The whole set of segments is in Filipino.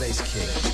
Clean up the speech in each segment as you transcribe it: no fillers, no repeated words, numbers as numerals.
bass kick.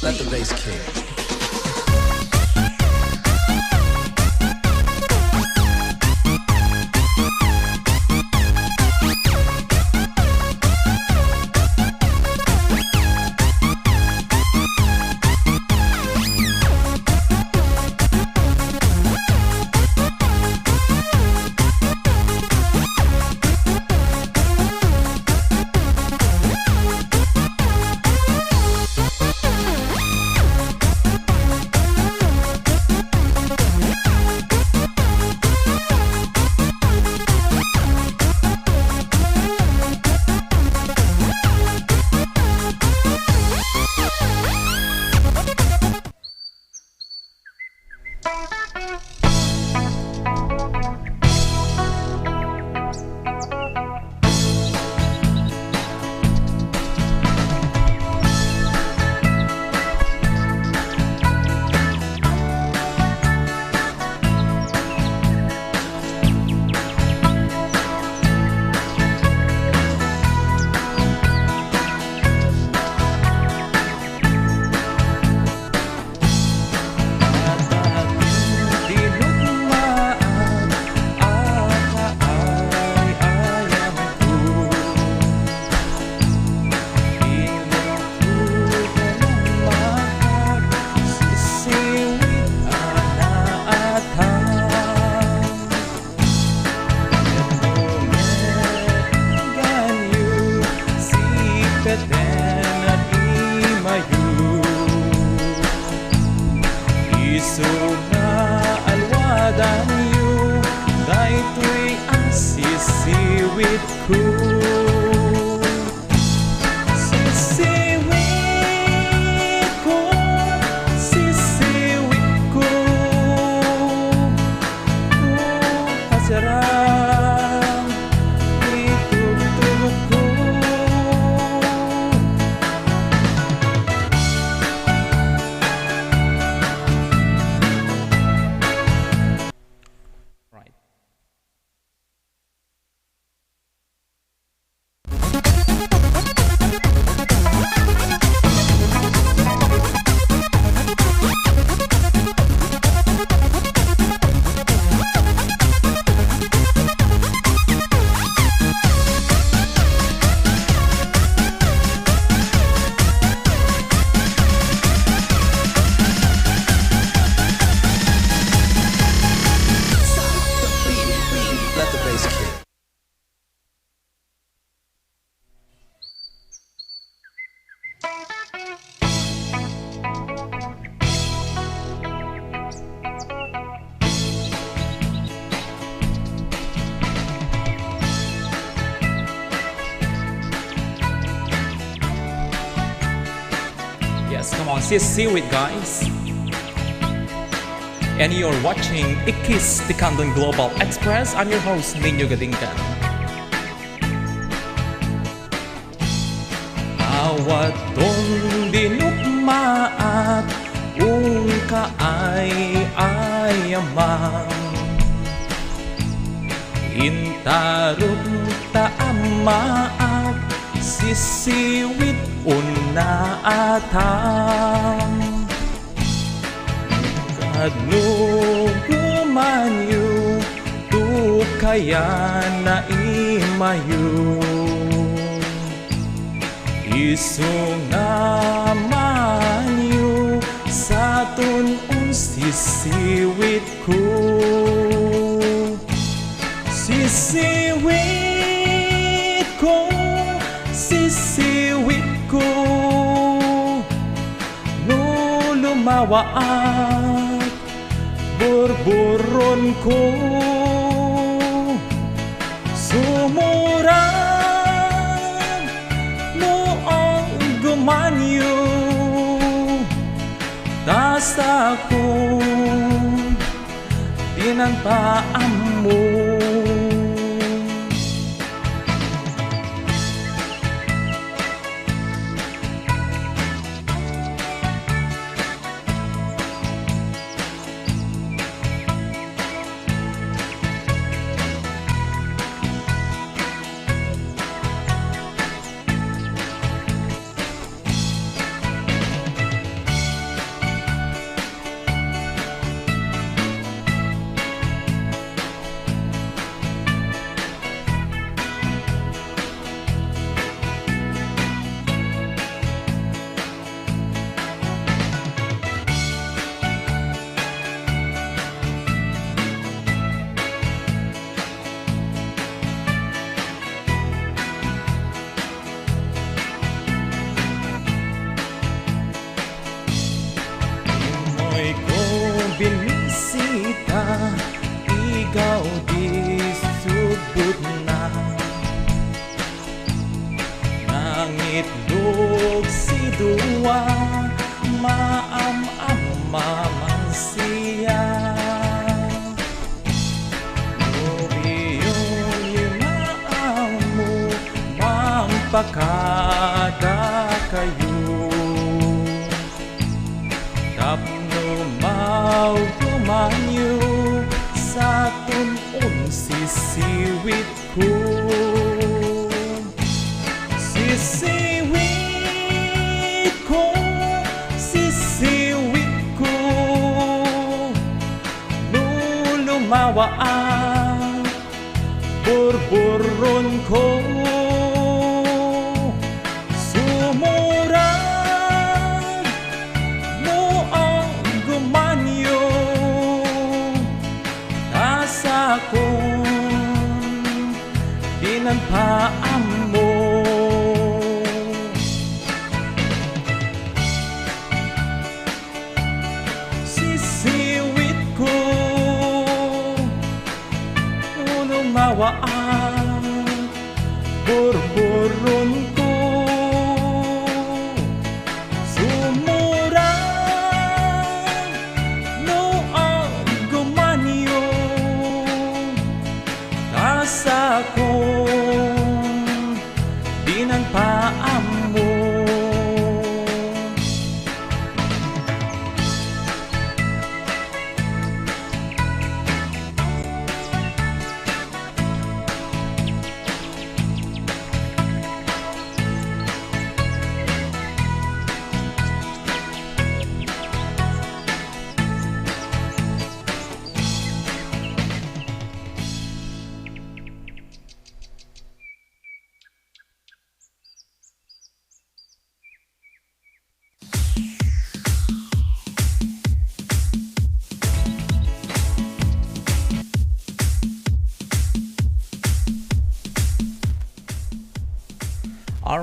Let the bass kick. Come on, see it guys. And you're watching Ikkis, the Candon Global Express. I'm your host, Ninyo Gadingkan. Awat tong dinukma at ungka ay ayamang intarot taama at sisiwit una atang kadnugumanyo tu kaya na imayo isungamanyo sa tunong sisiwit ko. Sisiwit ko, sisiwit ko, no lumawa at burburon ko. Sumurang noong gumanyo, tas akong pinantaan mo. Binisita, ikaw di subot na nangitlog si duwa, maam-amaman siya. Nobiyon yunaan mo, mampakada kayo. Tapno gumanyo sa tunong sisiwit ko. Sisiwit ko, sisiwit ko, no lumawa ang burburon ko. Kung dinanpaan mo, sisiwit ko, lumawaan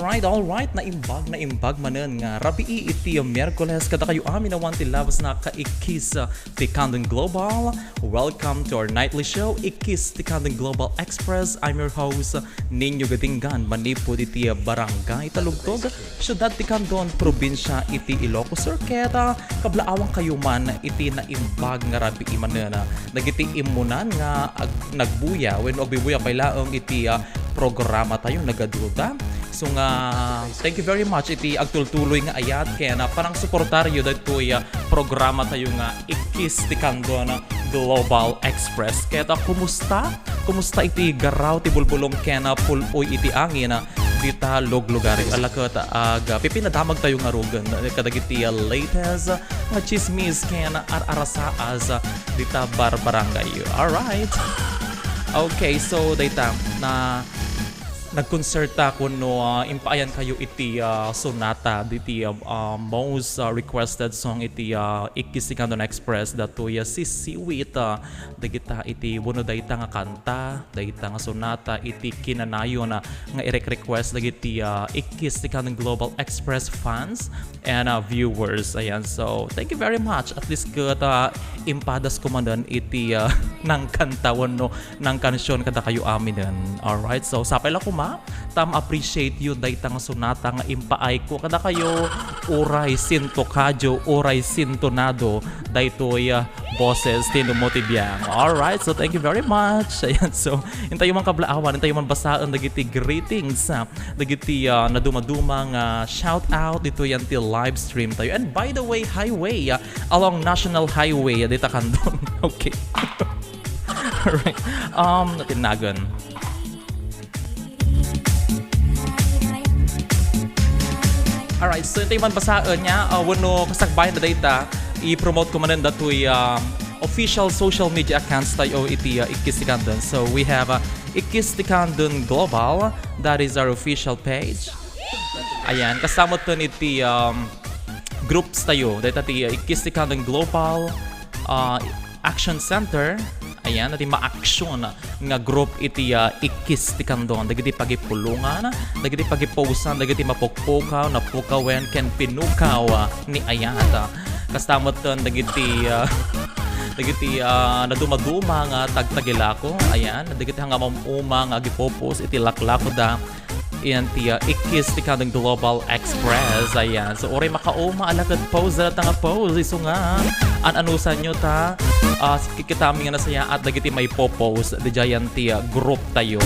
Alright, naimbag manen nga rabi iti Miyerkules kada kayo amin na wanti labas na ka-Ikkis ti Candon Global. Welcome to our nightly show, Ikkis ti Candon Global Express. I'm your host, Ninyo Gatinggan, manipod iti Barangay Talugtog, syudad ti Candon, probinsya iti Ilocos Circuit. Kablaawang kayo man iti naimbag nga rabi manen nagiti imunan nga nagbuya when ogbibuya pailaong iti programa tayo nagaduda. So nga, thank you very much iti agtultuloy nga ayat kaya na parang suportaryo dato'y programa tayo nga Ikkis ti Candon Global Express. Kaya ta, kumusta iti garaw ti bulbulong kaya na puloy iti angin dita log-lugarin. Alakat pipinadamag tayo nga rugan kadagiti latest nga chismis kaya na ar-arasaas dita barangay. Alright. Okay, so data na nagkonserta ko no impaayan kayo iti sonata diti most requested song iti Ikkis ti Candon Express datoy sisiwit dagita iti buno dayta nga kanta dayta nga sonata iti kinanayon nga i-request dagiti Ikkis ti Candon Global Express fans and viewers. Ayan, so thank you very much at least good impadas ko man iti nang kantawan no nang kansyon kada kayo aminen. Alright, so sapay la ko tam appreciate you dayta nga sonata nga impaay ko kada kayo oray sinto kadyo oray sintonado daytoy boses tinumotibiyang. Alright, so thank you very much. Ayan, so intayo man kablaawan, intayo man basaan dagiti greetings dagiti nadumadumang shout out dito yan till live stream tayo. And by the way, highway along National Highway dita Candon. Okay. Alright, natinagan. Alright, so ito yung basaan niya. Wano kasagbayan na data, i-promote ko man dato'y official social media accounts tayo iti Ikkis ti Candon. So we have Ikkis ti Candon Global. That is our official page. Ayan, kasama to iti groups tayo. Dito iti Ikkis ti Candon Global Action Center. Ayan, natin ma-action nga group iti Ikkis ti Candon. Dagiti pagipulungan, dagiti pagiposan, dagiti mapukpukaw, napukawen, ken pinukaw ni Ayata. Kastamot ton dagiti naduma-duma nga tagtagilako. Ayan, dagiti hanga mamuma nga gipopos iti laklako da. Iyan ti Ikkis ti Candon Global Express. Ayan, so oray makauma alagad pose nga pose. So nga, anusan nyo ta kikitami nga nasaya at dagiti may popos the giant group tayo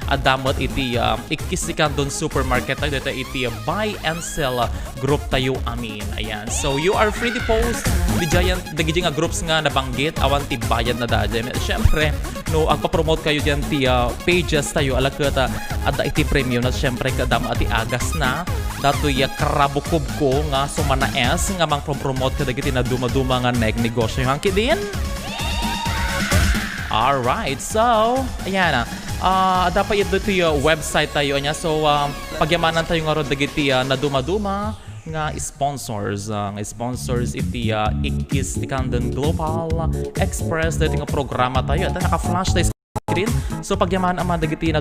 adamot iti Ikkis ti Candon Supermarket tayo dito iti buy and sell group tayo amin. Ayan, so you are free to post the giant dagiti nga groups nga nabanggit awan ti bayad na dadya. Syempre no agpa-promote kayo diyan ti pages tayo alakat adda iti premium na syempre kadama ati agas na datoy karabukob ko nga sumanaes nga mang-promote kadagiti na duma-duma nga negosyo hangki din. Alright, so ayan dapat ito yung website tayo niya. So pagyamanan tayo nga ron dagiti na duma-duma nga sponsors iti Ikkis ti Candon Global Express dito nga programa tayo at naka-flash tayo screen. So pagyaman ang mga dagiti na